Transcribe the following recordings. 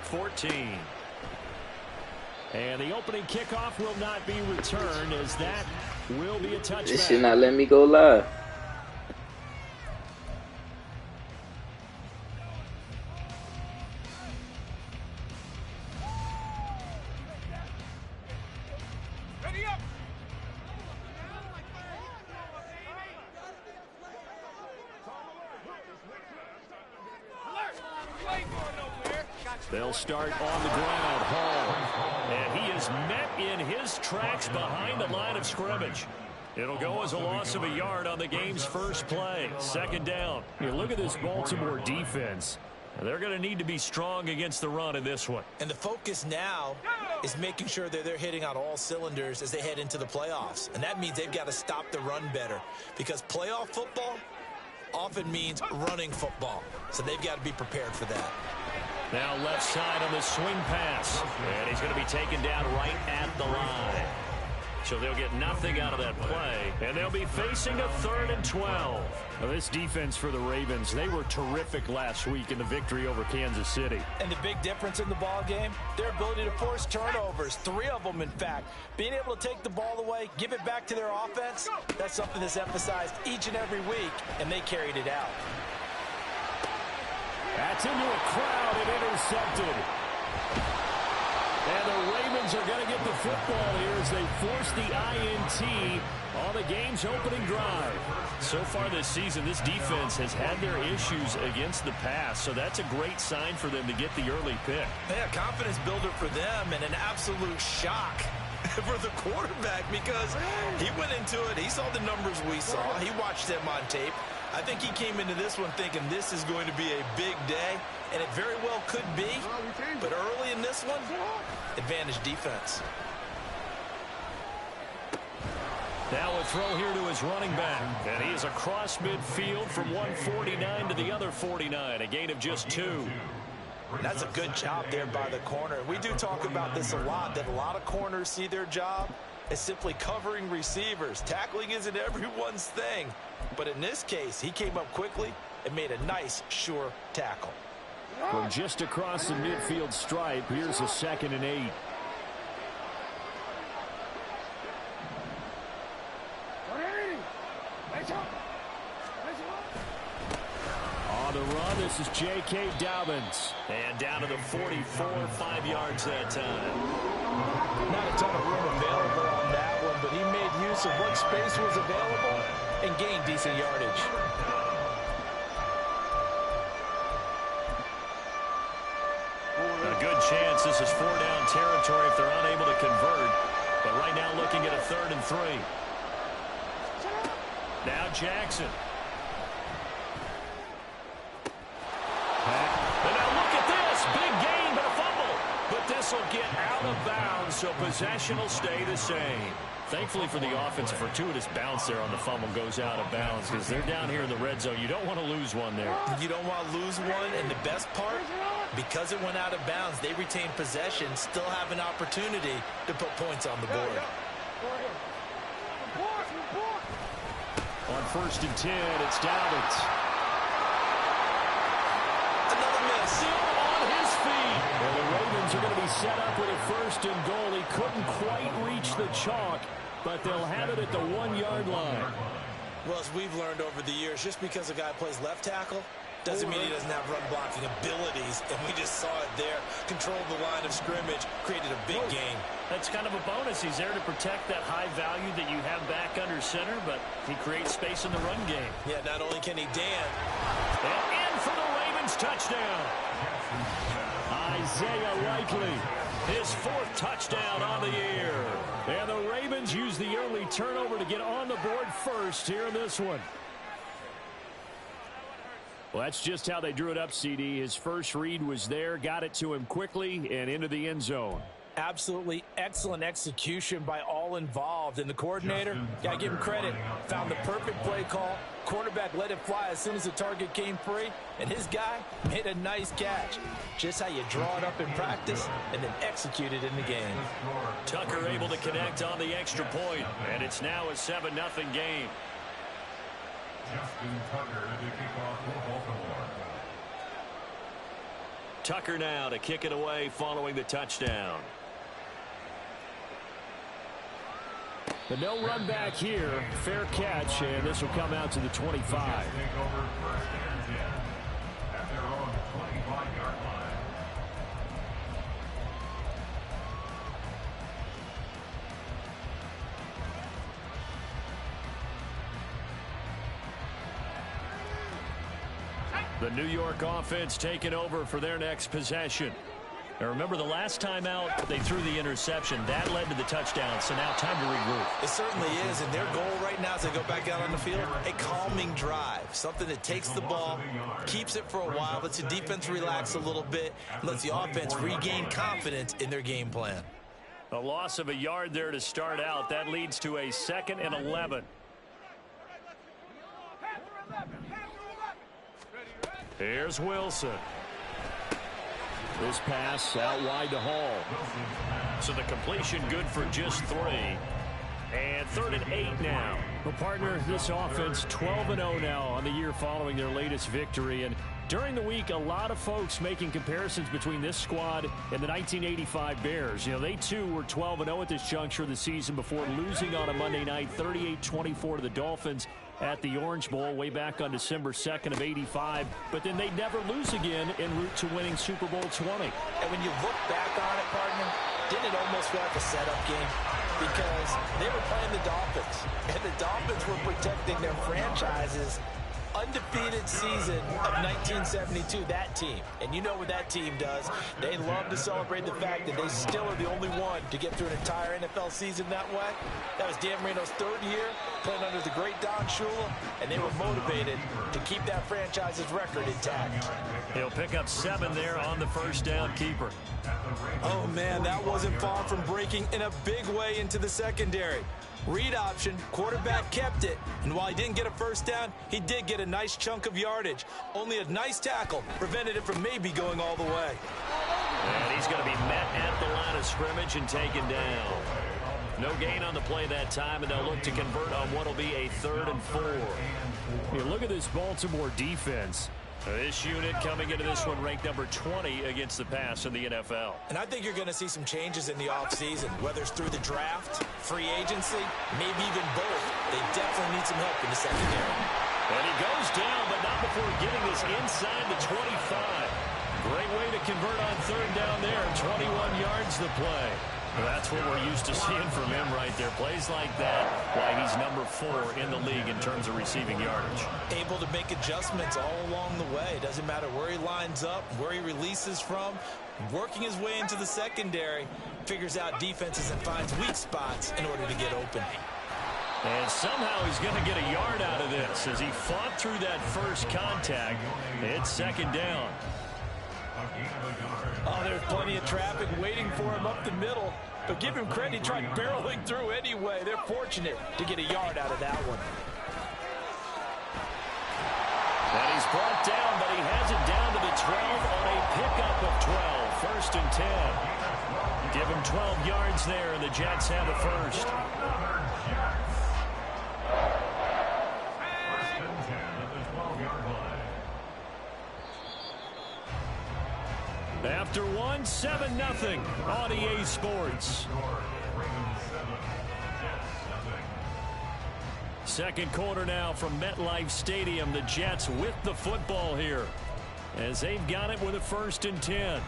14. And the opening kickoff will not be returned, as that will be a touchback. This should not let me go live. They'll start on the ground. Hall. And he is met in his tracks behind the line of scrimmage. It'll go as a loss of a yard on the game's first play. Second down. You look at this Baltimore defense. They're going to need to be strong against the run in this one. And the focus now is making sure that they're hitting on all cylinders as they head into the playoffs. And that means they've got to stop the run better, because playoff football often means running football. So they've got to be prepared for that. Now left side on the swing pass. And he's going to be taken down right at the line. So they'll get nothing out of that play. And they'll be facing a 3rd and 12. Now this defense for the Ravens, they were terrific last week in the victory over Kansas City. And the big difference in the ball game, their ability to force turnovers, 3 of them in fact. Being able to take the ball away, give it back to their offense, that's something that's emphasized each and every week, and they carried it out. That's into a crowd and intercepted. And the Ravens are going to get the football here as they force the INT on the game's opening drive. So far this season, this defense has had their issues against the pass, so that's a great sign for them to get the early pick. Yeah, confidence builder for them, and an absolute shock for the quarterback, because he went into it, he saw the numbers we saw, he watched them on tape. I think he came into this one thinking this is going to be a big day, and it very well could be, but early in this one, advantage defense. Now a throw here to his running back, and he is across midfield from 149 to the other 49, a gain of just 2. That's a good job there by the corner. We do talk about this a lot, that a lot of corners see their job as simply covering receivers. Tackling isn't everyone's thing. But in this case, he came up quickly and made a nice, sure tackle. From just across the midfield stripe, here's a 2nd and 8. On the run, this is J.K. Dobbins. And down to the 44, 5 yards that time. Not a ton of room available on that one, but he made use of what space was available and gained decent yardage. A good chance this is 4-down territory if they're unable to convert. But right now looking at a 3rd and 3. Now Jackson. And now look at this. Big gain, but a fumble. But this will get out of bounds, so possession will stay the same. Thankfully for the offense, a fortuitous bounce there on the fumble goes out of bounds, because they're down here in the red zone. You don't want to lose one there. You don't want to lose one, and the best part, because it went out of bounds, they retain possession, still have an opportunity to put points on the board. On 1st and 10, it's Dobbins. Another miss. Still on his feet. Well, the Ravens are going to be set up with a 1st and goal. He couldn't quite reach the chalk, but they'll have it at the 1-yard line. Well, as we've learned over the years, just because a guy plays left tackle doesn't mean he doesn't have run blocking abilities, and we just saw it there. Controlled the line of scrimmage, created a big gain. That's kind of a bonus. He's there to protect that high value that you have back under center, but he creates space in the run game. Yeah, not only can he dance. And in for the Ravens touchdown. Isaiah Likely, his 4th touchdown on the year. And the Ravens use the early turnover to get on the board first here in this one. Well, that's just how they drew it up, CD. His first read was there, got it to him quickly, and into the end zone. Absolutely excellent execution by all involved. And the coordinator, gotta give him credit, found the perfect play call. Quarterback let it fly as soon as the target came free, and his guy made a nice catch. Just how you draw it up in practice and then execute it in the game. Tucker able to connect on the extra point, and it's now a 7-0 game. Tucker now to kick it away following the touchdown. But no run back here. Fair catch, and this will come out to the 25. The New York offense taking over for their next possession. Now remember, the last time out, they threw the interception. That led to the touchdown, so now time to regroup. It certainly is, and their goal right now as they go back out on the field, a calming drive. Something that takes the ball, keeps it for a while, lets the defense relax a little bit, and lets the offense regain confidence in their game plan. A loss of a yard there to start out. That leads to a 2nd and 11. Here's Wilson. This pass out wide to Hall. So the completion good for just 3. And 3rd and 8 now. Well, partner, this offense 12-0 now on the year following their latest victory. And during the week, a lot of folks making comparisons between this squad and the 1985 Bears. You know, they too were 12-0 at this juncture of the season before losing on a Monday night 38-24 to the Dolphins at the Orange Bowl way back on December 2nd of 85. But then they'd never lose again en route to winning Super Bowl 20. And when you look back on it, partner, didn't it almost feel like a setup game? Because they were playing the Dolphins, and the Dolphins were protecting their franchise's undefeated season of 1972, that team. And you know what that team does. They love to celebrate the fact that they still are the only one to get through an entire NFL season that way. That was Dan Marino's 3rd year, playing under the great Don Shula, and they were motivated to keep that franchise's record intact. He'll pick up 7 there on the first down keeper. Oh, man, that wasn't far from breaking in a big way into the secondary. Read option, quarterback kept it, and while he didn't get a first down, he did get a nice chunk of yardage. Only a nice tackle prevented it from maybe going all the way. And he's going to be met at the line of scrimmage and taken down. No gain on the play that time, and they'll look to convert on what will be a 3rd and 4. You look at this Baltimore defense. This unit coming into this one ranked number 20 against the pass in the NFL. And I think you're going to see some changes in the offseason, whether it's through the draft, free agency, maybe even both. They definitely need some help in the secondary. And he goes down, but not before getting this inside the 25. Great way to convert on 3rd down there. 21 yards to play. Well, that's what we're used to seeing from him right there. Plays like that, why he's number 4 in the league in terms of receiving yardage. Able to make adjustments all along the way. Doesn't matter where he lines up, where he releases from. Working his way into the secondary, figures out defenses and finds weak spots in order to get open. And somehow he's going to get a yard out of this as he fought through that first contact. It's 2nd down. Oh, there's plenty of traffic waiting for him up the middle. But give him credit, he tried barreling through anyway. They're fortunate to get a yard out of that one. And he's brought down, but he has it down to the 12 on a pickup of 12. 1st and 10. Give him 12 yards there, and the Jets have a first. After 1, 7-0 on EA Sports. Second quarter now from MetLife Stadium. The Jets with the football here as they've got it with a 1st and 10.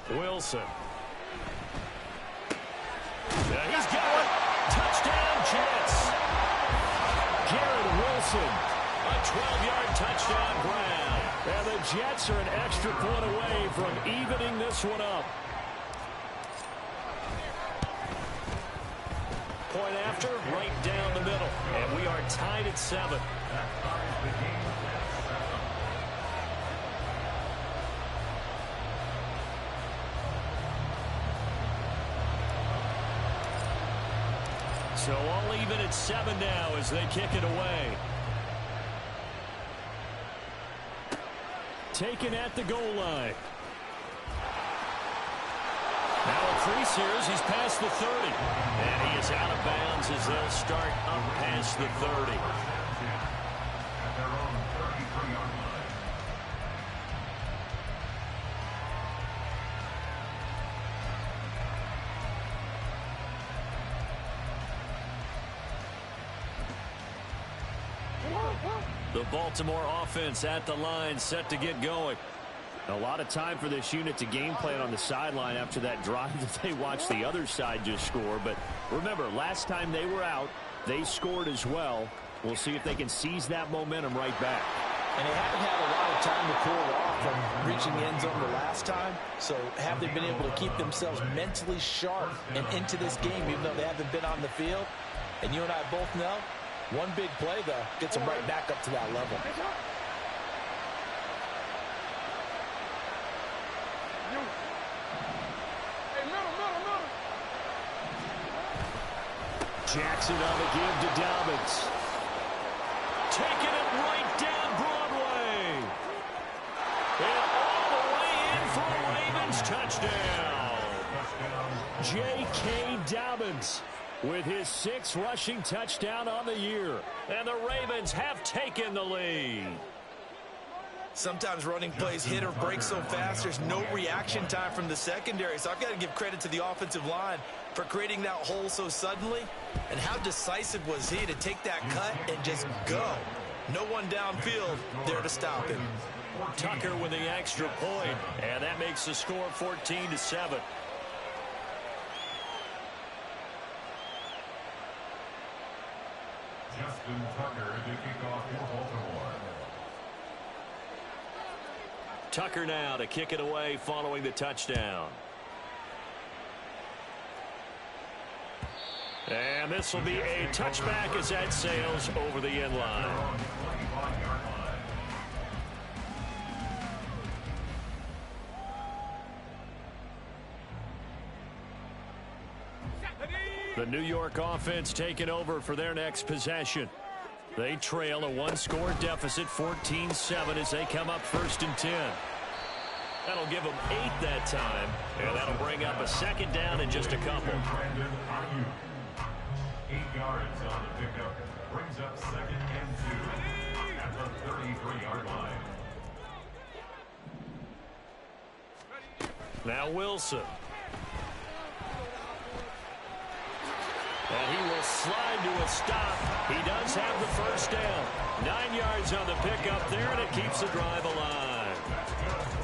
Wilson. He's got it. Touchdown, Jets. Garrett Wilson. A 12-yard touchdown grab. And the Jets are an extra point away from evening this one up. Point after, right down the middle. And we are tied at 7. So all even at 7 now as they kick it away. Taken at the goal line. Now a crease here as he's past the 30. And he is out of bounds as they'll start up past the 30. The Baltimore offense at the line, set to get going. A lot of time for this unit to game plan on the sideline after that drive that they watched the other side just score. But remember, last time they were out, they scored as well. We'll see if they can seize that momentum right back. And they haven't had a lot of time to cool off from reaching the end zone the last time. So have they been able to keep themselves mentally sharp and into this game, even though they haven't been on the field? And you and I both know, one big play, though, gets them right back up to that level. Jackson on the give to Dobbins. Taking it right down Broadway. And all the way in for a Ravens touchdown. J.K. Dobbins with his 6th rushing touchdown on the year. And the Ravens have taken the lead. Sometimes running plays hit or break so fast, there's no reaction time from the secondary. So I've got to give credit to the offensive line for creating that hole so suddenly. And how decisive was he to take that cut and just go? No one downfield there to stop him. Tucker with the extra point, and that makes the score 14-7. Justin Tucker to kick off for Baltimore. Tucker now to kick it away following the touchdown. And this will be a touchback as that sails over the end line. The New York offense taking over for their next possession. They trail a 1-score deficit, 14-7, as they come up 1st and 10. That'll give them 8 that time, and that'll bring up a 2nd down in just a couple. 8 yards on the pickup. Brings up 2nd and 2 at the 33-yard line. Now Wilson. And he will slide to a stop. He does have the 1st down. 9 yards on the pickup there, and it keeps the drive alive.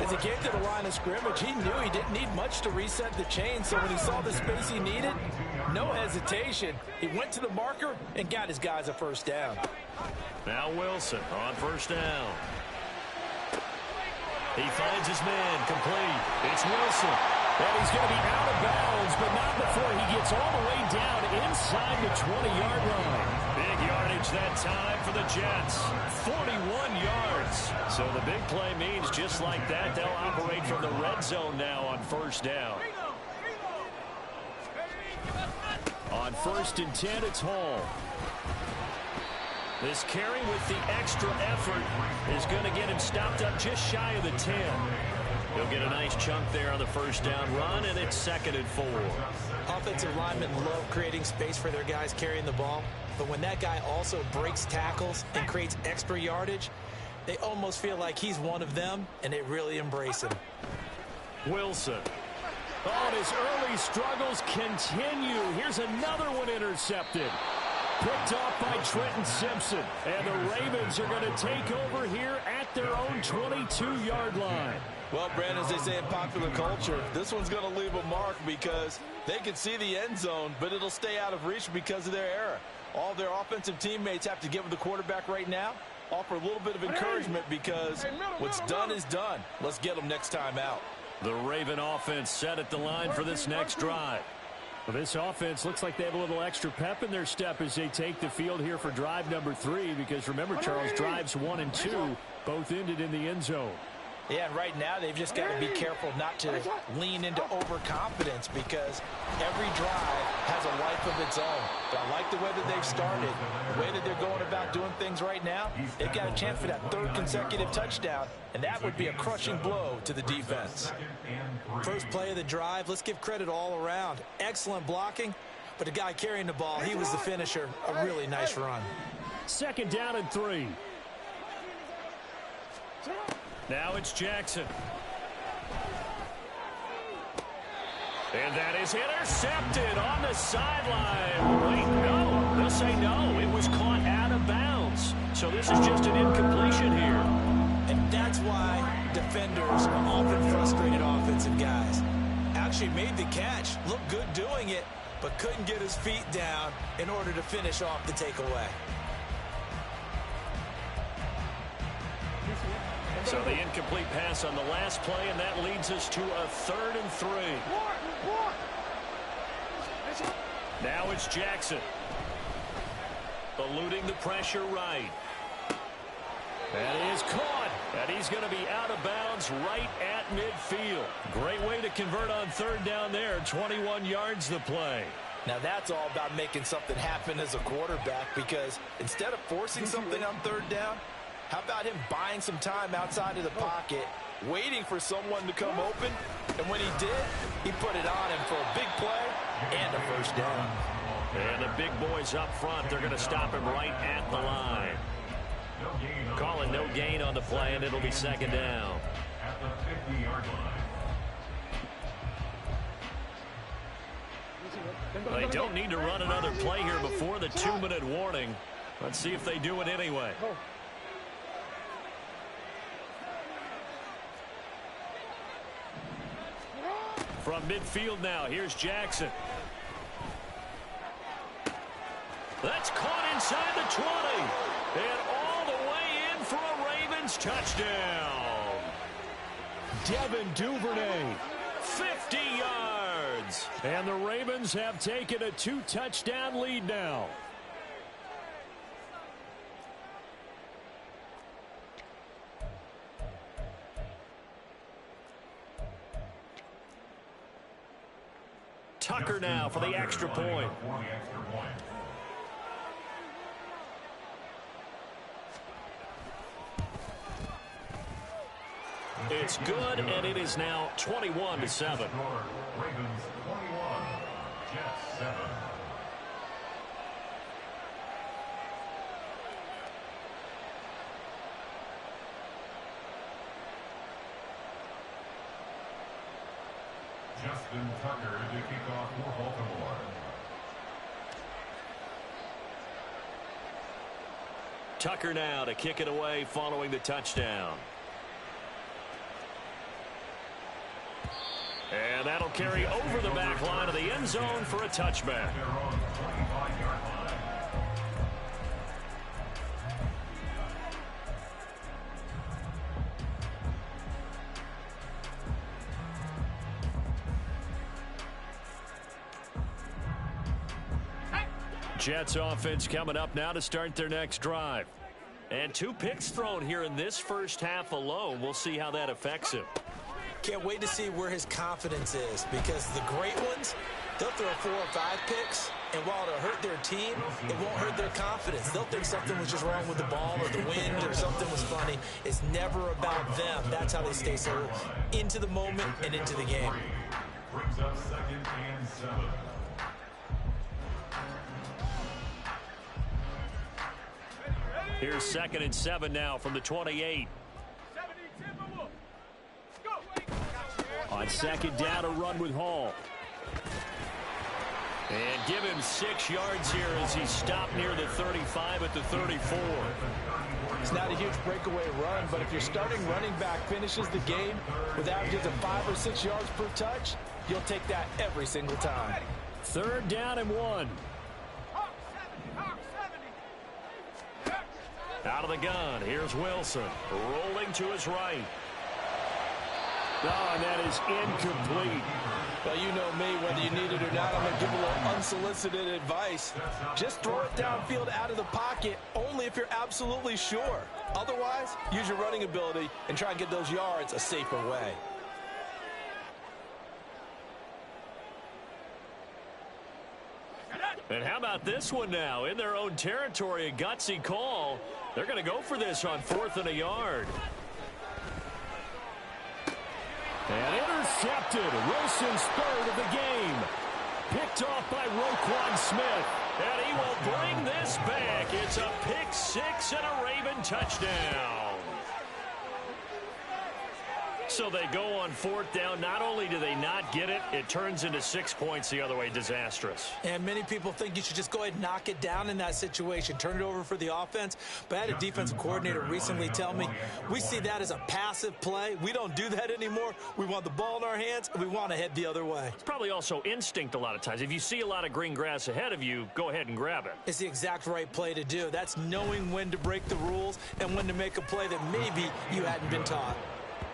As he came to the line of scrimmage, he knew he didn't need much to reset the chain, so when he saw the space he needed, no hesitation. He went to the marker and got his guys a 1st down. Now Wilson on 1st down. He finds his man complete. It's Wilson. And he's going to be out of bounds, but not before he gets all the way down inside the 20-yard line. Big yardage that time for the Jets. 41 yards. So the big play means just like that, they'll operate from the red zone now on 1st down. On 1st and 10, it's Hall. This carry with the extra effort is going to get him stopped up just shy of the 10. He'll get a nice chunk there on the 1st down run, and it's 2nd and 4. Offensive linemen love creating space for their guys carrying the ball, but when that guy also breaks tackles and creates extra yardage, they almost feel like he's one of them, and they really embrace him. Wilson. Oh, and his early struggles continue. Here's another one intercepted. Picked off by Trenton Simpson. And the Ravens are going to take over here at their own 22-yard line. Well, Brandon, as they say in popular culture, this one's going to leave a mark because they can see the end zone, but it'll stay out of reach because of their error. All their offensive teammates have to give the quarterback right now, offer a little bit of encouragement because what's done is done. Let's get them next time out. The Raven offense set at the line for this next drive. Well, this offense looks like they have a little extra pep in their step as they take the field here for drive number 3 because remember, Charles, drives 1 and 2 both ended in the end zone. Yeah, and right now they've just got to be careful not to lean into overconfidence because every drive has a life of its own. But I like the way that they've started, the way that they're going about doing things right now. They've got a chance for that third consecutive touchdown, and that would be a crushing blow to the defense. First play of the drive, let's give credit all around. Excellent blocking, but the guy carrying the ball, he was the finisher. A really nice run. 2nd down and 3. Now it's Jackson. And that is intercepted on the sideline. Wait, no. They'll say no. It was caught out of bounds. So this is just an incompletion here. And that's why defenders are often frustrated offensive guys. Actually made the catch, looked good doing it, but couldn't get his feet down in order to finish off the takeaway. So the incomplete pass on the last play, and that leads us to a 3rd and 3. Now it's Jackson. Eluding the pressure right. That is caught. And he's going to be out of bounds right at midfield. Great way to convert on 3rd down there. 21 yards the play. Now that's all about making something happen as a quarterback, because instead of forcing something on 3rd down, how about him buying some time outside of the pocket, waiting for someone to come open, and when he did, he put it on him for a big play and a 1st down. And the big boys up front, they're going to stop him right at the line. Calling no gain on the play, and it'll be 2nd down. At the 50-yard line. They don't need to run another play here before the 2-minute warning. Let's see if they do it anyway. From midfield now, here's Jackson. That's caught inside the 20. And all the way in for a Ravens touchdown. Devin Duvernay, 50 yards. And the Ravens have taken a 2-touchdown lead now. Tucker now for the extra point. It's good, and it is now 21-7. Ravens 21, Jets 7. Justin Tucker to kick off for Baltimore. Tucker now to kick it away following the touchdown. And that'll carry over the back line of the end zone for a touchback. They're on the 25-yard line. Jets offense coming up now to start their next drive. And 2 picks thrown here in this first half alone. We'll see how that affects him. Can't wait to see where his confidence is, because the great ones, they'll throw 4 or 5 picks, and while it'll hurt their team, it won't hurt their confidence. They'll think something was just wrong with the ball or the wind or something was funny. It's never about them. That's how they stay so into the moment and into the game. Brings up 2nd and 7. Here's 2nd and 7 now from the 28. On 2nd down, a run with Hall. And give him 6 yards here as he stopped near the 35 at the 34. It's not a huge breakaway run, but if your starting running back finishes the game with averages of 5 or 6 yards per touch, you'll take that every single time. 3rd down and 1. Out of the gun, here's Wilson, rolling to his right. Oh, and that is incomplete. Well, you know me, whether you need it or not, I'm going to give a little unsolicited advice. Just throw it downfield out of the pocket, only if you're absolutely sure. Otherwise, use your running ability and try and get those yards a safer way. And how about this one now? In their own territory, a gutsy call. They're going to go for this on 4th and a yard. And intercepted. Wilson's third of the game. Picked off by Roquan Smith. And he will bring this back. It's a pick six and a Raven touchdown. So they go on 4th down. Not only do they not get it, it turns into 6 points the other way. Disastrous. And many people think you should just go ahead and knock it down in that situation. Turn it over for the offense. But I had a defensive coordinator recently tell me, we see that as a passive play. We don't do that anymore. We want the ball in our hands, and we want to head the other way. It's probably also instinct a lot of times. If you see a lot of green grass ahead of you, go ahead and grab it. It's the exact right play to do. That's knowing when to break the rules and when to make a play that maybe you hadn't been taught.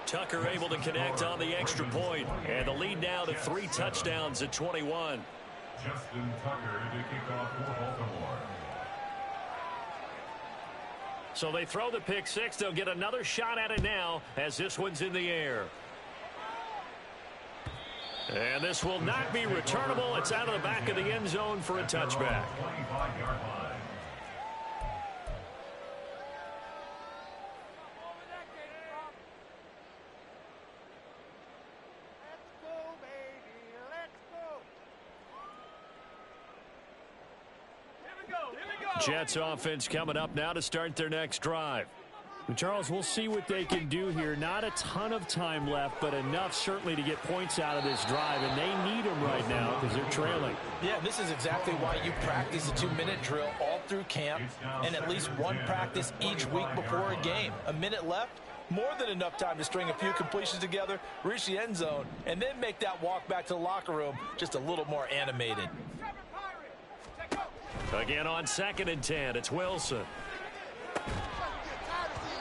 Tucker able to connect on the extra point. And the lead now to 3 touchdowns at 21. Justin Tucker to kick off for Baltimore. So they throw the pick six. They'll get another shot at it now as this one's in the air. And this will not be returnable. It's out of the back of the end zone for a touchback. 25-yard line. Jets offense coming up now to start their next drive. And Charles, we'll see what they can do here. Not a ton of time left, but enough certainly to get points out of this drive, and they need them right now because they're trailing. Yeah, this is exactly why you practice a 2-minute drill all through camp and at least one practice each week before a game. A minute left, more than enough time to string a few completions together, reach the end zone, and then make that walk back to the locker room just a little more animated. Again on 2nd and 10, it's Wilson.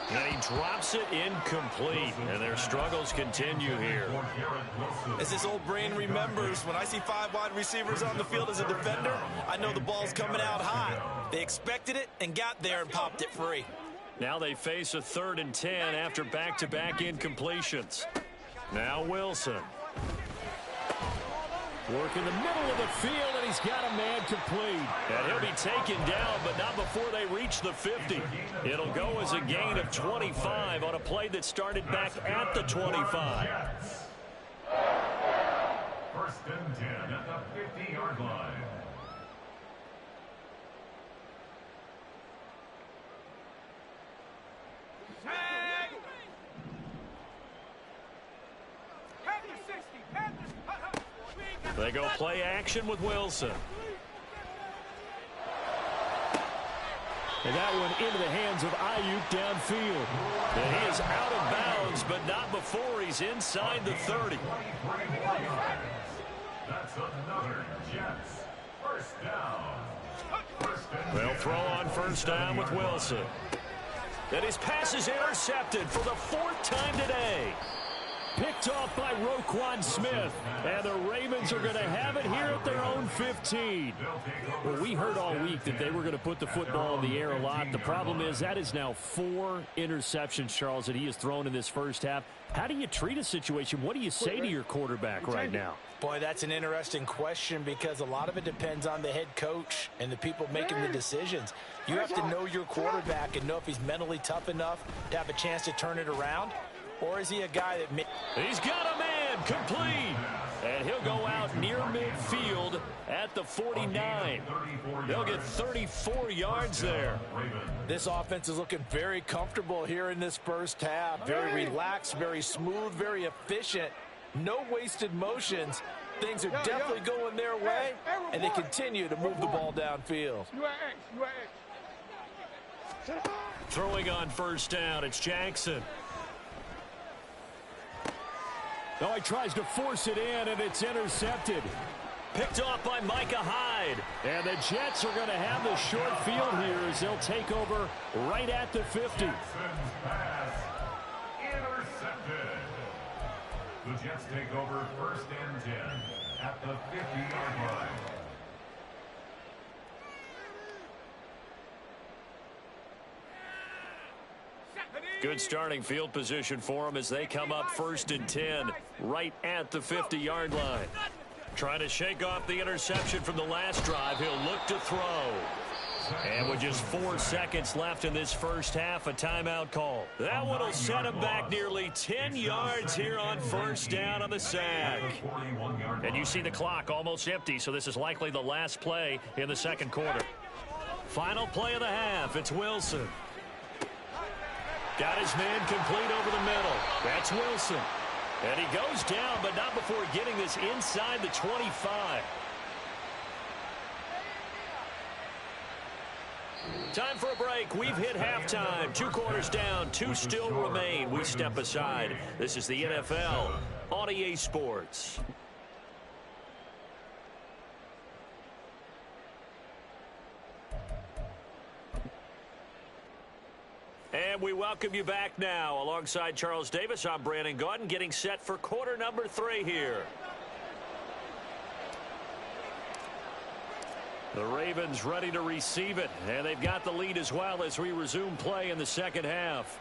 And he drops it incomplete, and their struggles continue here. As this old brain remembers, when I see 5 wide receivers on the field as a defender, I know the ball's coming out hot. They expected it and got there and popped it free. Now they face a 3rd and 10 after back-to-back incompletions. Now Wilson. Work in the middle of the field, and he's got a man complete. And he'll be taken down, but not before they reach the 50. It'll go as a gain of 25 on a play that started back at the 25. 1st and 10 at the 50-yard line. They go play action with Wilson. And that one into the hands of Ayuk downfield. And he is out of bounds, but not before he's inside the 30. That's another Jets. 1st down. They'll throw on 1st down with Wilson. And his pass is intercepted for the 4th time today. Picked off by Roquan Smith. And the Ravens are going to have it here at their own 15. Well, we heard all week that they were going to put the football in the air a lot. The problem is that is now 4 interceptions, Charles, that he has thrown in this first half. How do you treat a situation? What do you say to your quarterback right now? Boy, that's an interesting question because a lot of it depends on the head coach and the people making the decisions. You have to know your quarterback and know if he's mentally tough enough to have a chance to turn it around. Or is he a guy that... He's got a man complete. And he'll go out near midfield at the 49. They'll get 34 yards there. This offense is looking very comfortable here in this first half. Very relaxed, very smooth, very efficient. No wasted motions. Things are definitely going their way, and they continue to move the ball downfield. Throwing on 1st down, it's Jackson. No, he tries to force it in, and it's intercepted. Picked off by Micah Hyde. And the Jets are going to have the short field here as they'll take over right at the 50. The Jets take over 1st and 10 at the 50-yard line. Good starting field position for them as they come up 1st and 10 right at the 50-yard line. Trying to shake off the interception from the last drive. He'll look to throw. And with just 4 seconds left in this first half, a timeout call. That one will set him back nearly 10 yards here on 1st down on the sack. And you see the clock almost empty, so this is likely the last play in the second quarter. Final play of the half. It's Wilson. Got his man complete over the middle. That's Wilson. And he goes down, but not before getting this inside the 25. Time for a break. We've hit halftime. 2 quarters down. 2 still remain. We step aside. This is the NFL on EA Sports. And we welcome you back now. Alongside Charles Davis, I'm Brandon Gotw, getting set for quarter number 3 here. The Ravens ready to receive it, and they've got the lead as well as we resume play in the second half.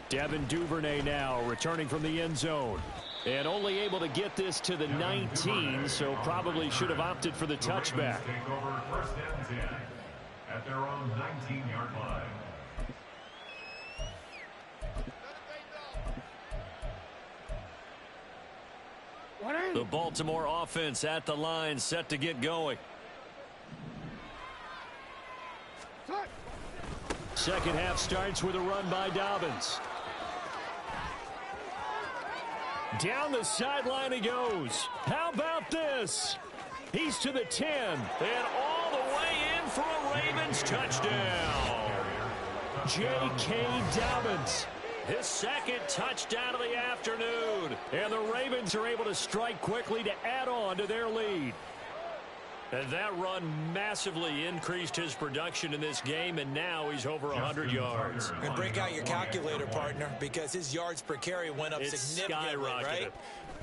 Devin Duvernay now returning from the end zone. And only able to get this to the 19, so probably should have opted for the touchback. Take over 1st and 10 at their own 19-yard line. The Baltimore offense at the line, set to get going. Second half starts with a run by Dobbins. Down the sideline he goes. How about this? He's to the 10. And all the way in for a Ravens touchdown. J.K. Dobbins. His second touchdown of the afternoon. And the Ravens are able to strike quickly to add on to their lead. And that run massively increased his production in this game, and now he's over 100 yards. And break out your calculator, partner, because his yards per carry went up significantly, right?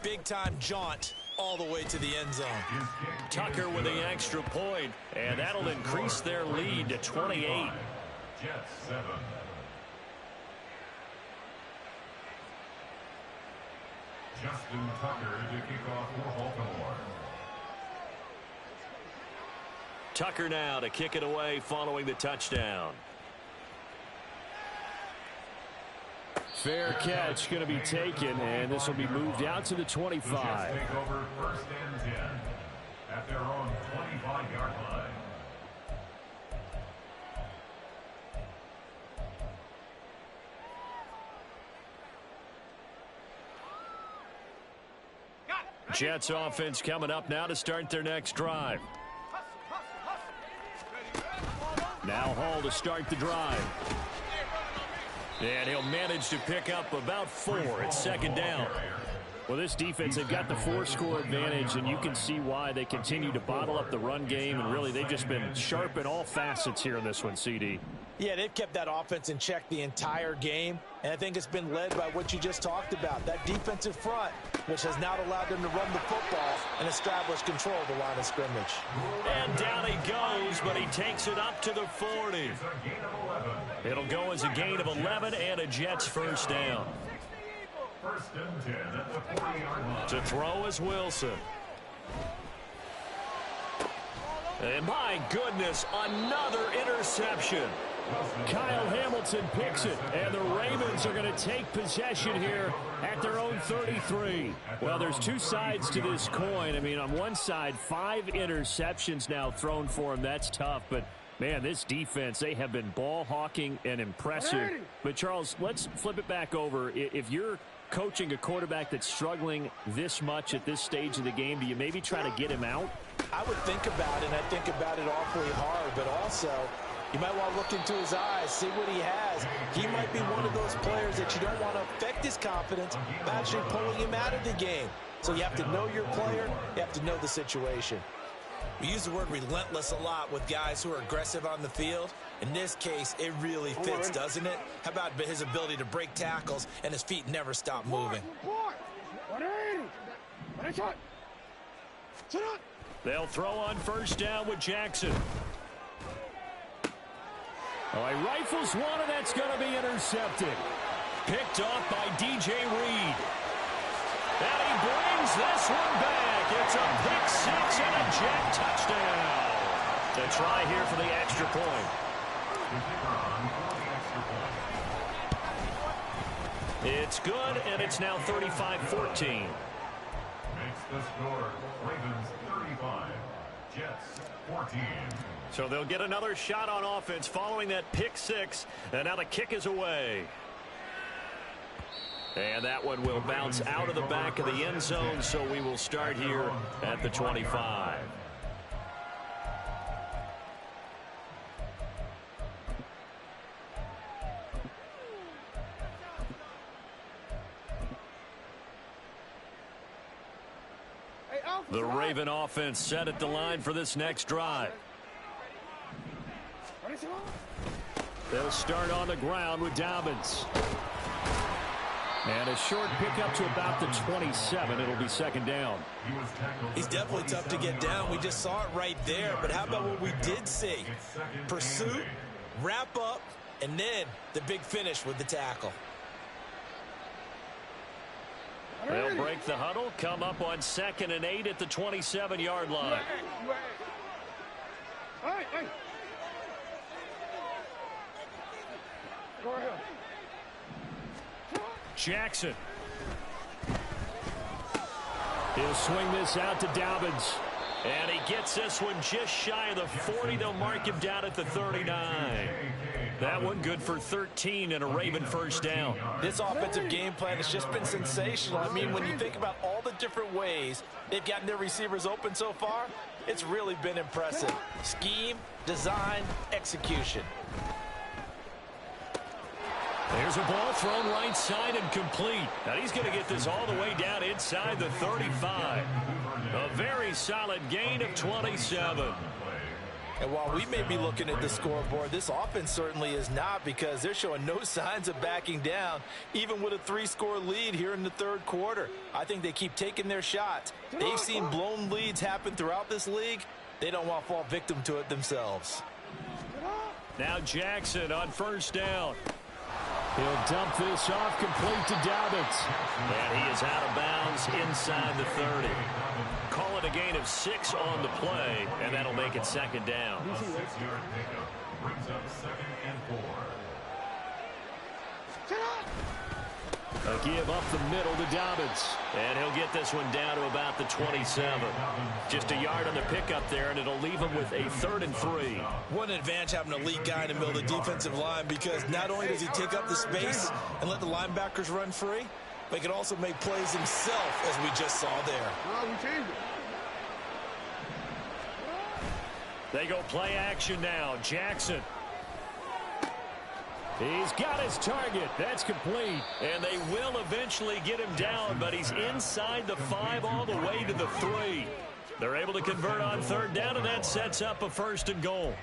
Big-time jaunt all the way to the end zone. Tucker with the extra point, and that'll increase their lead to 28. Jets 7. Justin Tucker to kick off for Baltimore. Tucker now to kick it away following the touchdown. Fair catch going to be taken, and this will be moved out to the 25. The Jets take over 1st and 10 at their own 25-yard line. Jets offense coming up now to start their next drive. Now Hall to start the drive. And he'll manage to pick up about 4 at 2nd down. Well, this defense, they've got the 4-score advantage, and you can see why they continue to bottle up the run game, and really they've just been sharp in all facets here in this one, CD. Yeah, they've kept that offense in check the entire game, and I think it's been led by what you just talked about, that defensive front, which has now allowed them to run the football and establish control of the line of scrimmage. And down he goes, but he takes it up to the 40. It'll go as a gain of 11 and a Jets first down. 1st and 10 at the 40-yard line. To throw is Wilson. And my goodness, another interception. Kyle Hamilton picks it, and the Ravens are going to take possession here at their own 33. Well, there's 2 sides to this coin. I mean, on one side, 5 interceptions now thrown for him. That's tough, but man, this defense, they have been ball hawking and impressive. But Charles, let's flip it back over. If you're coaching a quarterback that's struggling this much at this stage of the game, do you maybe try to get him out? I would think about it, and I think about it awfully hard, but also you might want to look into his eyes, see what he has. He might be one of those players that you don't want to affect his confidence by actually pulling him out of the game. So you have to know your player. You have to know the situation. We use the word relentless a lot with guys who are aggressive on the field. In this case, it really fits, doesn't it? How about his ability to break tackles and his feet never stop moving? They'll throw on first down with Jackson. Oh, he rifles one, and that's going to be intercepted. Picked off by DJ Reed. And he brings this one back. It's a pick six and a Jet touchdown. The try here for the extra point. It's good, and it's now 35-14. Makes the score Ravens 35, Jets 14. So they'll get another shot on offense following that pick six, and now the kick is away. And that one will bounce out of the back of the end zone, so we will start here at the 25. The Raven offense set at the line for this next drive. They'll start on the ground with Dobbins. And a short pickup to about the 27. It'll be second down. He's definitely tough to get down. We just saw it right there. But how about what we did see? Pursuit, wrap up, and then the big finish with the tackle. They'll break the huddle, come up on 2nd and 8 at the 27-yard line. Jackson. He'll swing this out to Dobbins. And he gets this one just shy of the 40. They'll mark him down at the 39. That one good for 13 and a Raven first down. This offensive game plan has just been sensational. I mean, when you think about all the different ways they've gotten their receivers open so far, it's really been impressive. Scheme, design, execution. There's a ball thrown right side and complete. Now he's going to get this all the way down inside the 35. A very solid gain of 27. And while we may be looking at the scoreboard, this offense certainly is not, because they're showing no signs of backing down, even with a 3-score lead here in the third quarter. I think they keep taking their shots. They've seen blown leads happen throughout this league. They don't want to fall victim to it themselves. Now Jackson on first down. He'll dump this off complete to Dobbins. And he is out of bounds inside the 30. Call it a gain of 6 on the play, and that'll make it second down. A 6-yard pickup brings up 2nd and 4. A give up the middle to Dobbins. And he'll get this one down to about the 27. Just a yard on the pickup there, and it'll leave him with a 3rd and 3. What an advantage having a lead guy in the middle of the defensive line, because not only does he take up the space and let the linebackers run free, but he can also make plays himself, as we just saw there. They go play action now. Jackson. He's got his target. That's complete. And they will eventually get him down, but he's inside the 5 all the way to the 3. They're able to convert on 3rd down, and that sets up a 1st and goal.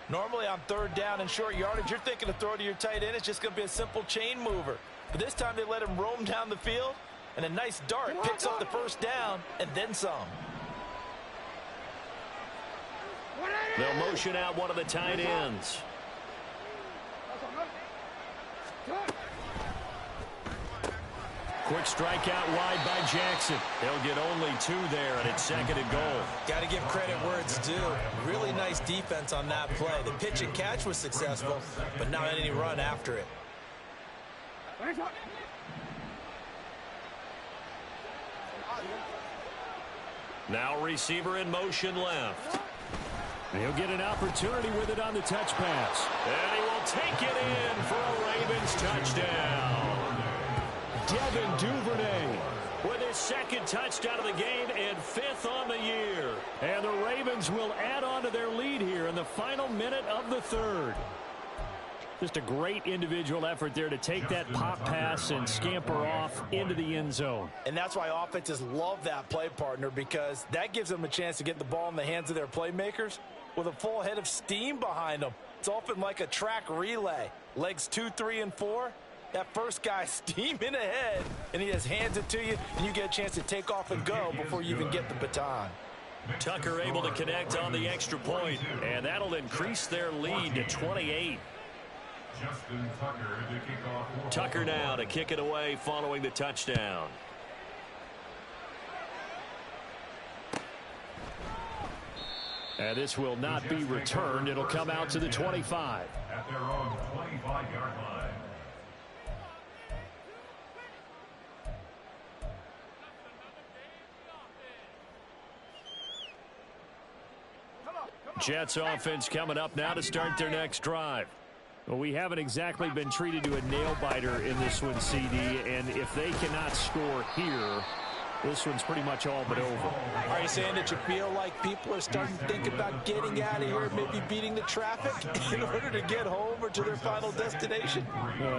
Normally on 3rd down and short yardage, you're thinking to throw to your tight end. It's just going to be a simple chain mover. But this time they let him roam down the field, and a nice dart picks up the 1st down and then some. They'll motion out one of the tight ends. Quick strike out wide by Jackson. They'll get only 2 there, and it's 2nd and goal. Got to give credit where it's due. Really nice defense on that play. The pitch and catch was successful, but not any run after it. Now receiver in motion left. He'll get an opportunity with it on the touch pass. And he will take it in for a Ravens touchdown. Devin Duvernay with his 2nd touchdown of the game and 5th on the year. And the Ravens will add on to their lead here in the final minute of the 3rd. Just a great individual effort there to take that pop pass and scamper off into the end zone. And that's why offenses love that play, partner, because that gives them a chance to get the ball in the hands of their playmakers with a full head of steam behind them. It's often like a track relay. Legs 2, 3, and 4. That first guy steaming ahead, and he just hands it to you, and you get a chance to take off and go before you even get the baton. Tucker able to connect on the extra point, and that'll increase their lead to 28. Justin Tucker to kick off. Tucker now to kick it away following the touchdown. And this will not be returned. It'll come out to the 25. At their own 25-yard line. Jets offense coming up now to start their next drive. Well, we haven't exactly been treated to a nail-biter in this one, CD, and if they cannot score here, this one's pretty much all but over. Are you saying that you feel like people are starting to think about getting out of here, maybe beating the traffic in order to get home or to their final destination?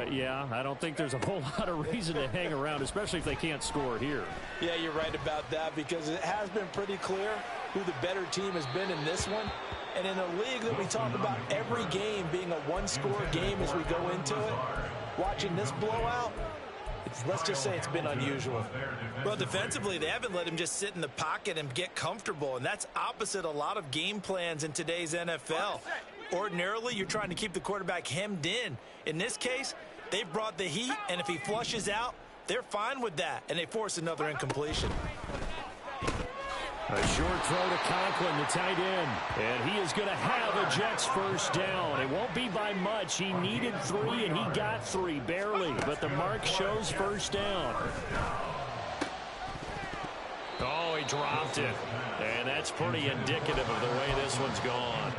Yeah, I don't think there's a whole lot of reason to hang around, especially if they can't score here. Yeah, you're right about that, because it has been pretty clear who the better team has been in this one. And in a league that we talk about every game being a one-score game as we go into it, watching this blowout, let's just say it's been unusual. Well, defensively, they haven't let him just sit in the pocket and get comfortable, and that's opposite a lot of game plans in today's NFL. Ordinarily, you're trying to keep the quarterback hemmed in. In this case, they've brought the heat, and if he flushes out, they're fine with that, and they force another incompletion. A short throw to Conklin, the tight end. And he is going to have a Jets first down. It won't be by much. He needed 3, and he got 3, barely. But the mark shows first down. Oh, he dropped it. And that's pretty indicative of the way this one's gone.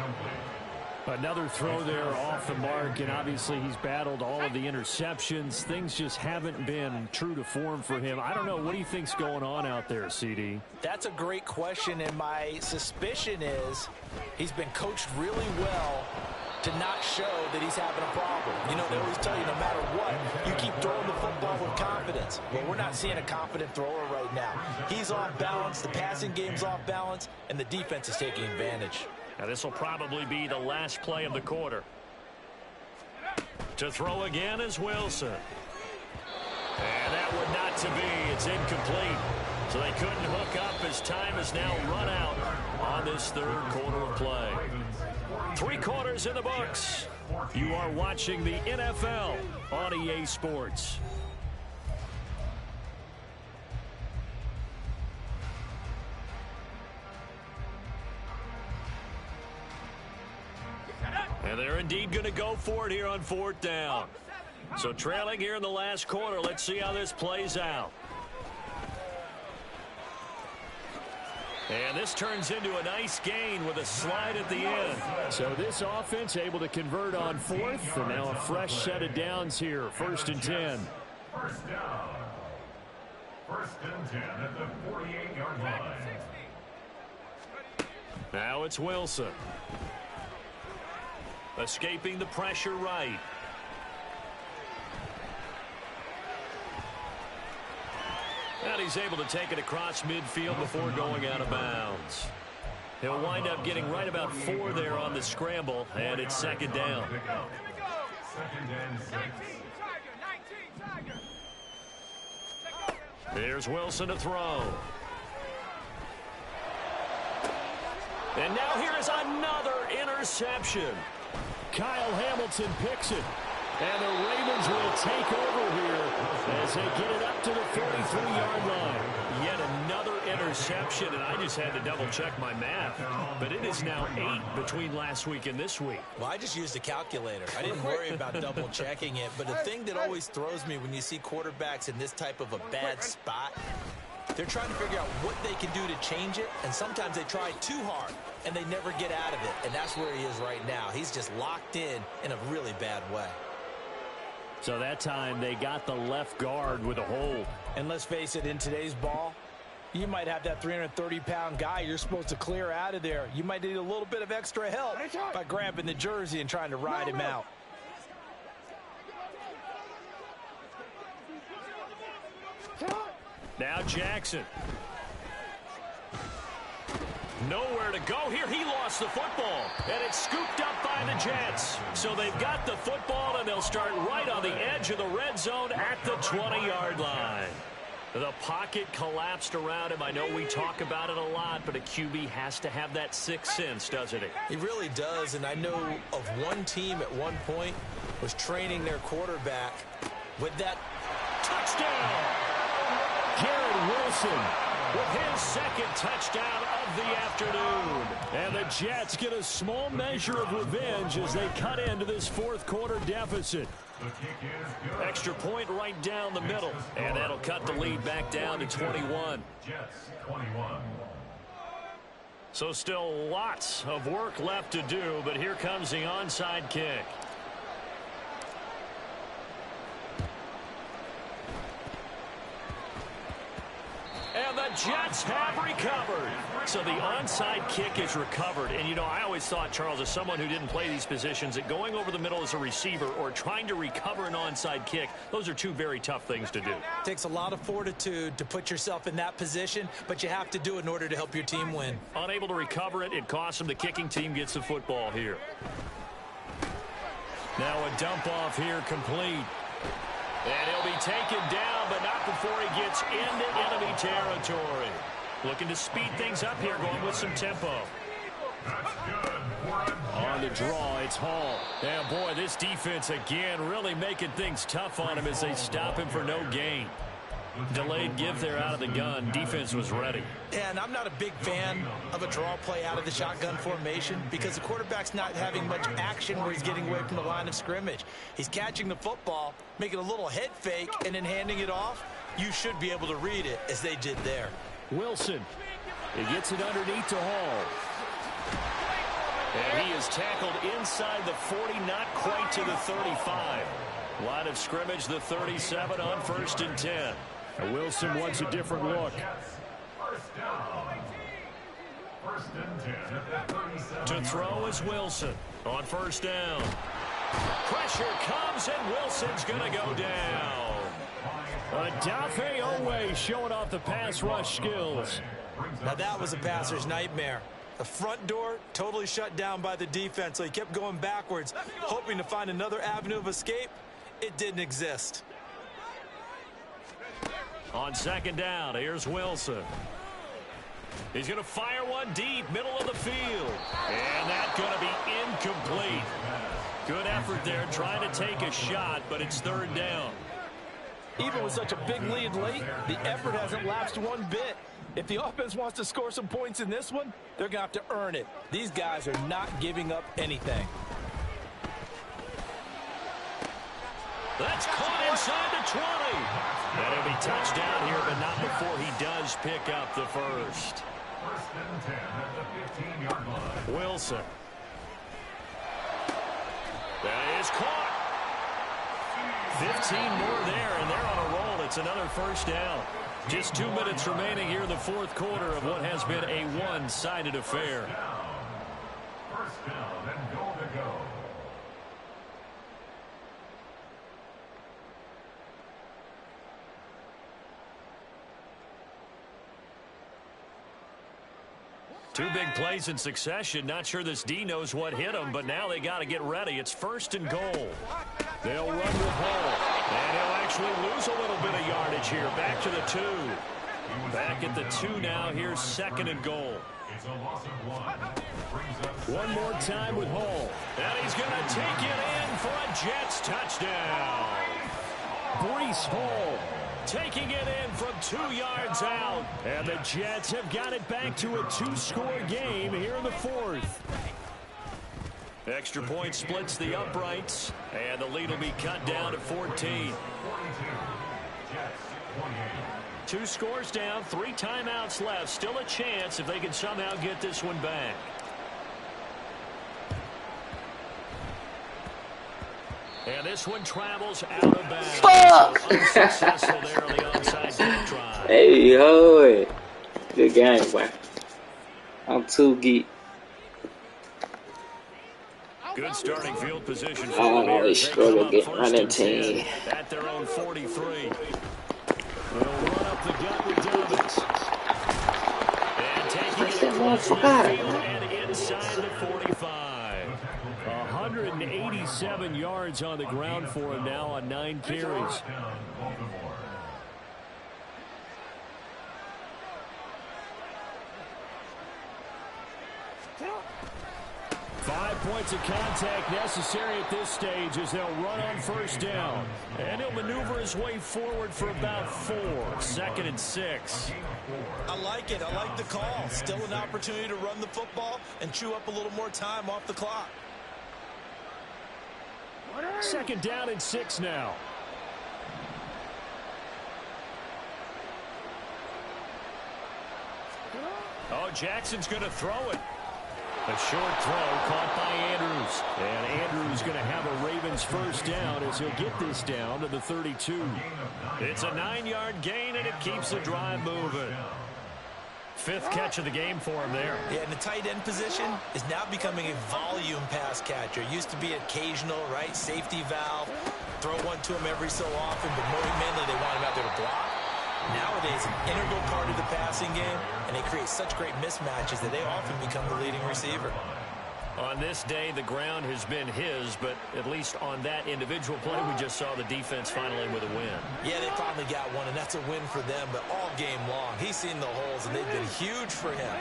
Another throw there off the mark, and obviously he's battled all of the interceptions. Things just haven't been true to form for him. I don't know. What do you think's going on out there, CD? That's a great question, and my suspicion is he's been coached really well to not show that he's having a problem. You know, they always tell you no matter what, you keep throwing the football with confidence. Well, we're not seeing a confident thrower right now. He's off balance, the passing game's off balance, and the defense is taking advantage. Now, this will probably be the last play of the quarter. To throw again is Wilson. And that would not to be. It's incomplete. So they couldn't hook up as time has now run out on this third quarter of play. 3 quarters in the books. You are watching the NFL on EA Sports. And they're indeed going to go for it here on 4th down. So trailing here in the last quarter. Let's see how this plays out. And this turns into a nice gain with a slide at the end. So this offense able to convert on 4th, and now a fresh set of downs here. 1st and 10. First down. 1st and 10 at the 48-yard line. Now it's Wilson. Escaping the pressure right. And he's able to take it across midfield before going out of bounds. He'll wind up getting right about 4 there on the scramble, and it's 2nd down. 2nd and 6. Here's Wilson to throw. And now here is another interception. Kyle Hamilton picks it. And the Ravens will take over here as they get it up to the 43-yard line. Yet another interception, and I just had to double-check my math. But it is now 8 between last week and this week. Well, I just used a calculator. I didn't worry about double-checking it. But the thing that always throws me when you see quarterbacks in this type of a bad spot, they're trying to figure out what they can do to change it, and sometimes they try too hard, and they never get out of it. And that's where he is right now. He's just locked in a really bad way. So that time they got the left guard with a hold. And let's face it, in today's ball, you might have that 330-pound guy you're supposed to clear out of there. You might need a little bit of extra help by grabbing the jersey and trying to ride him out. Now Jackson. Nowhere to go here. He lost the football, and it's scooped up by the Jets. So they've got the football, and they'll start right on the edge of the red zone at the 20-yard line. The pocket collapsed around him. I know we talk about it a lot, but a QB has to have that sixth sense, doesn't he? He really does, and I know of one team at one point was training their quarterback with that touchdown. Garrett Wilson with his second touchdown of the afternoon. And the Jets get a small measure of revenge as they cut into this fourth quarter deficit. Extra point right down the middle, and that'll cut the lead back down to 21. Jets 21. So still lots of work left to do, but here comes the onside kick. And the Jets have recovered. So the onside kick is recovered. And, you know, I always thought, Charles, as someone who didn't play these positions, that going over the middle as a receiver or trying to recover an onside kick, those are two very tough things to do. It takes a lot of fortitude to put yourself in that position, but you have to do it in order to help your team win. Unable to recover it, it costs them. The kicking team gets the football here. Now a dump off here complete. And he'll be taken down, but not before he gets into enemy territory. Looking to speed things up here, going with some tempo. On the draw, it's Hall. And boy, this defense again really making things tough on him as they stop him for no gain. Delayed give there out of the gun. Defense was ready. Yeah, and I'm not a big fan of a draw play out of the shotgun formation because the quarterback's not having much action where he's getting away from the line of scrimmage. He's catching the football, making a little head fake, and then handing it off. You should be able to read it as they did there. Wilson. He gets it underneath to Hall. And he is tackled inside the 40, not quite to the 35. Line of scrimmage, the 37 on 1st and 10. And Wilson wants a different look. To throw is Wilson on 1st down. Pressure comes, and Wilson's going to go down. Gotw Oweh showing off the pass rush skills. Now that was a passer's nightmare. The front door totally shut down by the defense, so he kept going backwards, hoping to find another avenue of escape. It didn't exist. On 2nd down, here's Wilson. He's going to fire one deep, middle of the field. And that's going to be incomplete. Good effort there, trying to take a shot, but it's 3rd down. Even with such a big lead late, the effort hasn't lapsed one bit. If the offense wants to score some points in this one, they're going to have to earn it. These guys are not giving up anything. That's caught inside the 20. And it'll be touchdown here, but not before he does pick up the first. 1st and 10 at the 15-yard line. Wilson. That is caught. 15 more there, and they're on a roll. It's another 1st down. Just 2 minutes remaining here in the 4th quarter of what has been a one-sided affair. 1st down and goal to go. Two big plays in succession. Not sure this D knows what hit him, but now they got to get ready. It's 1st and goal. They'll run with Hall. And he'll actually lose a little bit of yardage here. Back to the 2. Back at the 2 now. Here's 2nd and goal. It's a loss of 1. One more time with Hall. And he's going to take it in for a Jets touchdown. Breece Hall taking it in from 2 yards out. And the Jets have got it back to a 2-score game here in the 4th. Extra point splits the uprights, and the lead will be cut down to 14. 2 scores down, 3 timeouts left. Still a chance if they can somehow get this one back. And this one travels out of bounds. Fuck! Unsuccessful there on the onside kick try. Hey, ho. Good game, boy. I'm too geek. Good starting field position for I the Bears. always struggle getting running team. At their own 43. They'll run up the gut with Dobbins. And taking Push it that across motherfucker out, midfield man. and inside the 45. 187 yards on the ground for him now on 9 carries. 5 points of contact necessary at this stage as they'll run on first down. And he'll maneuver his way forward for about 4. 2nd and 6. I like it. I like the call. Still an opportunity to run the football and chew up a little more time off the clock. 2nd down and 6 now. Oh, Jackson's going to throw it. A short throw caught by Andrews. And Andrews going to have a Ravens first down as he'll get this down to the 32. It's a 9-yard gain, and it keeps the drive moving. 5th catch of the game for him there. Yeah, and the tight end position is now becoming a volume pass catcher. Used to be occasional, right? Safety valve. Throw one to him every so often, but more mainly they want him out there to block. Nowadays, an integral part of the passing game, and they create such great mismatches that they often become the leading receiver. On this day, the ground has been his, but at least on that individual play, we just saw the defense finally with a win. Yeah, they finally got one, and that's a win for them, but all game long, he's seen the holes, and they've been huge for him.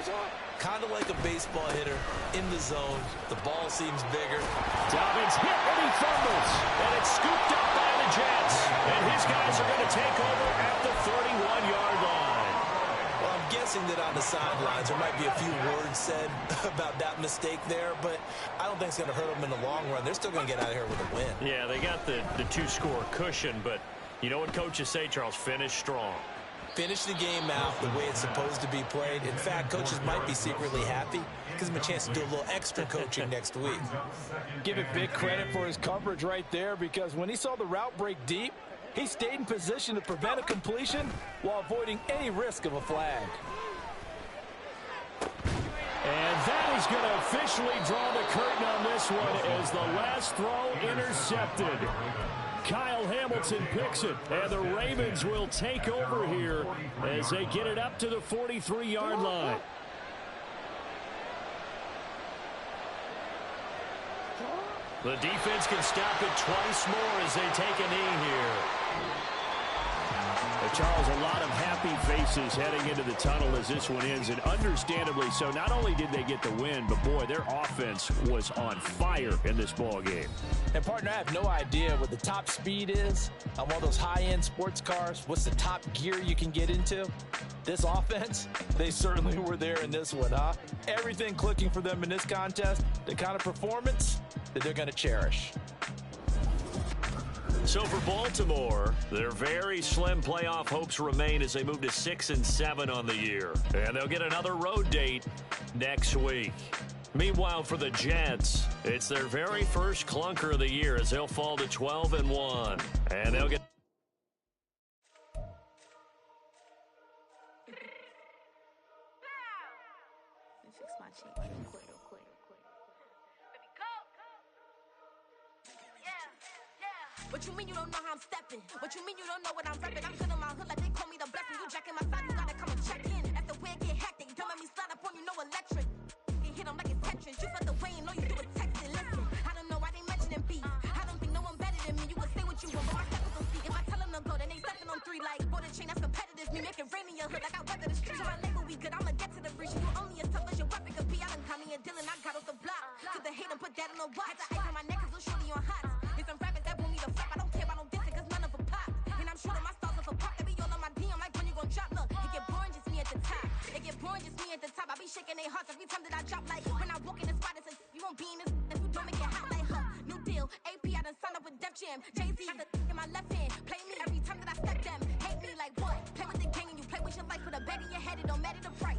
Kind of like a baseball hitter in the zone. The ball seems bigger. Dobbins hit, and he fumbles, and it's scooped up by the Jets, and his guys are going to take over at the 31-yard line. Well, I'm guessing that on the sidelines there might be a few words said about that mistake there, but I don't think it's going to hurt them in the long run. They're still going to get out of here with a win. Yeah, they got the 2-score cushion, but you know what coaches say, Charles? Finish strong. Finish the game out the way it's supposed to be played. In fact, coaches might be secretly happy. Gives them a chance to do a little extra coaching next week. Give it big credit for his coverage right there, because when he saw the route break deep, he stayed in position to prevent a completion while avoiding any risk of a flag. And that is going to officially draw the curtain on this one as the last throw intercepted. Kyle Hamilton picks it, and the Ravens will take over here as they get it up to the 43-yard line. The defense can stop it twice more as they take a knee here. Charles, a lot of happy faces heading into the tunnel as this one ends, and understandably so. Not only did they get the win, but boy, their offense was on fire in this ball game. And partner, I have no idea what the top speed is on one of those high-end sports cars. What's the top gear you can get into? This offense, they certainly were there in this one, huh? Everything clicking for them in this contest, the kind of performance that they're going to cherish. So for Baltimore, their very slim playoff hopes remain as they move to 6-7 on the year. And they'll get another road date next week. Meanwhile, for the Jets, it's their very first clunker of the year as they'll fall to 12-1. And they'll get... Fix my cheek real quick. What you mean you don't know how I'm stepping? What you mean you don't know what I'm repping? I'm good in my hood like they call me the blessing. You jacking my side, you gotta come and check in. After where it get hectic, don't make me slide up on you, no electric. You hit them like it's Tetris. You felt the way and know you do it texting. Listen, I don't know why they mentioning beef. I don't think no one better than me. You would say what you want, but my steppers don't speak. If I tell them to go, then they stepping on 3 like golden chain. That's competitive. Me make it rain in your hood like I weather the streets. My label we good, I'ma get to the breach. You only as tough as your weapon could be. I done caught me a Dylan, I got off the block. To the hate and put that on the watch. Had the ice on my neck, cause little shorty on hot. It's some rappers that want me to flop. I don't care about no dissing, cause none of them pop. And I'm shooting my stars off a pop. They be all on my DM like when you gon' drop. Look, it get boring, just me at the top. It get boring, just me at the top. I be shaking their hearts every time that I drop. Like when I walk in the spot, it says you won't be in this. If you don't make it hot like her. New deal, AP, I done signed up with Def Jam. Jay-Z got the in my left hand. Play me every time that I step them. Hate me like what? Play with the gang and you play with your life. Put a bag in your head, it don't matter the price.